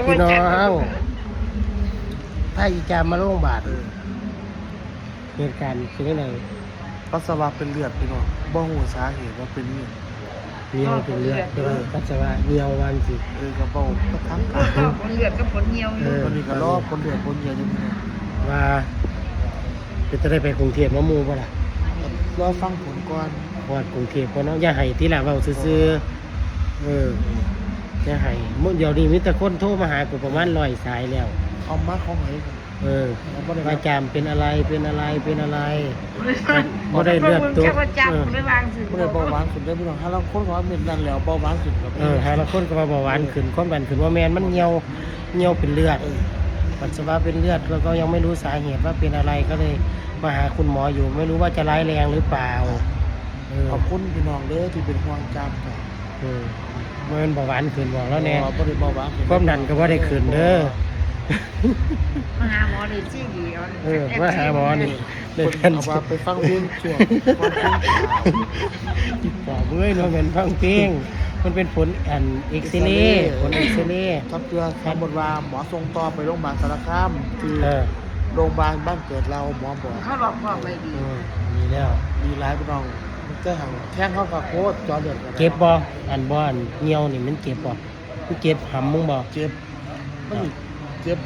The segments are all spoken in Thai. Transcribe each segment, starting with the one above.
พี่น้องถ้าอีจามมาโรงพยาบาลเหตุการณ์เป็นยังไง ปัสสาวะเป็นเลือดพี่น้องบ่ฮู้สาเหตุว่าเป็นนี่ เหนียวเป็นเลือดใช่ไหมปัสสาวะเหนียววันสิ กระเป๋าก็ทั้งกา ผลเลือดกับผลเหี่ยวอยู่ ตอนนี้ก็รอคนเลือดคนเยียวอยู่พี่น้อง ว่าจะได้ไปกรุงเทพมาหมู่บ่ล่ะ รอฟังผลก่อน พอดกรุงเทพก่อนเนาะอย่าให้ที่ละเว้าซื่ออย่าให้มื้อเดียวนี้มีแต่คนโทรมาหากูประมาณ100สายแล้ว เอามาของไหน ว่าจามเป็นอะไรเป็นอะไรเป็นอะไรบ่ได้เลือดตก ว่าจับไม่วางสิ บ่ได้เบาหวานขึ้นได้พี่น้องถ้าเราคนว่าเม็ดนั่นแล้วเบาหวานขึ้นกับ หาละคนก็ว่าเบาหวานขึ้นความดันขึ้นว่าแมนมันเหี่ยวเป็นเลือดปัสสาวะเป็นเลือดแล้วก็ยังไม่รู้สาเหตุว่าเป็นอะไรก็เลยมาหาคุณหมออยู่ไม่รู้ว่าจะร้ายแรงหรือเปล่า ขอบคุณพี่น้องเด้อที่เป็นห่วงจำกัน มันเบาหวานขึ้นบอกแล้วแน่ บ่ได้เบาหวาน ความดันก็ว่าได้ขึ้นเด้อ มาหาหมอเลยจี้ดีเอา มาหาหมอนี่ เพิ่นเอาว่าไปฟังเพลงช่วงฟังเพลง ป่าเมื่อยเนาะเป็นฟังเพลงมันเป็นผลเอ็กซเรย์ผลเอ็กซเรย์ ถ้าเพื่อสมมติว่าหมอส่งต่อไปโรงพยาบาลสารคามคือโรงพยาบาลบ้านเกิดเราหมอบอก เขาบอกว่าไม่ดี มีแล้ว มีหลายพี่น้องมันจะหังแท่งเข้ากับโคตรจอเลือด เก็บบ่บ่เหี่ยวนี่มันเก็บบ่มันเก็บหำมึงบ่ เจ็บมันเจ็บ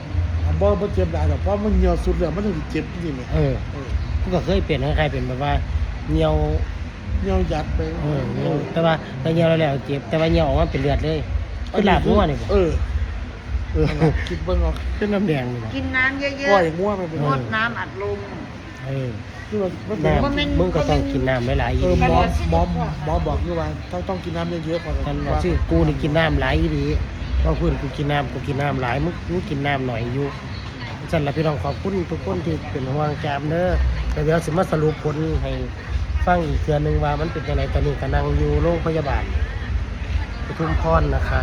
บ่เจ็บได้หรอกเพราะมันเหี่ยวสุดแล้วมันถึงเจ็บจริงๆ กูก็เคยเป็นคล้ายๆเป็นแบบว่าเหี่ยว เหี่ยวยัดไป แต่ว่าถ้าเหี่ยวแล้วเจ็บแต่ว่าเหี่ยวออกมาเป็นเลือดเลยคือลาบงัวนี่บ่คิดเบิ่งออก เป็นน้ำแดงนี่บ่ กินน้ำเยอะ ปล่อยงัวไปเป็น ๆงดน้ำอัดลม คือว่ามัน น้ำมึงก็ต้องกินน้ำหลายๆอีก หมอบอกคือว่าต้องกินน้ำเยอะๆก่อน กันว่าชื่อกูนี่กินน้ำหลายอีหลีเพราะเพื่อนกูกินน้ำหลายมึงกินน้ำหน่อยอยู่ฉันละพี่น้องขอบคุณทุกคนที่เป็นห่วงจามเด้อแต่เดี๋ยวสิมาสรุปผลให้ฟังอีกเทื่อนึงว่ามันเป็นยังไงตอนนี้กำลังอยู่โรงพยาบาลปทุมพรนะคะ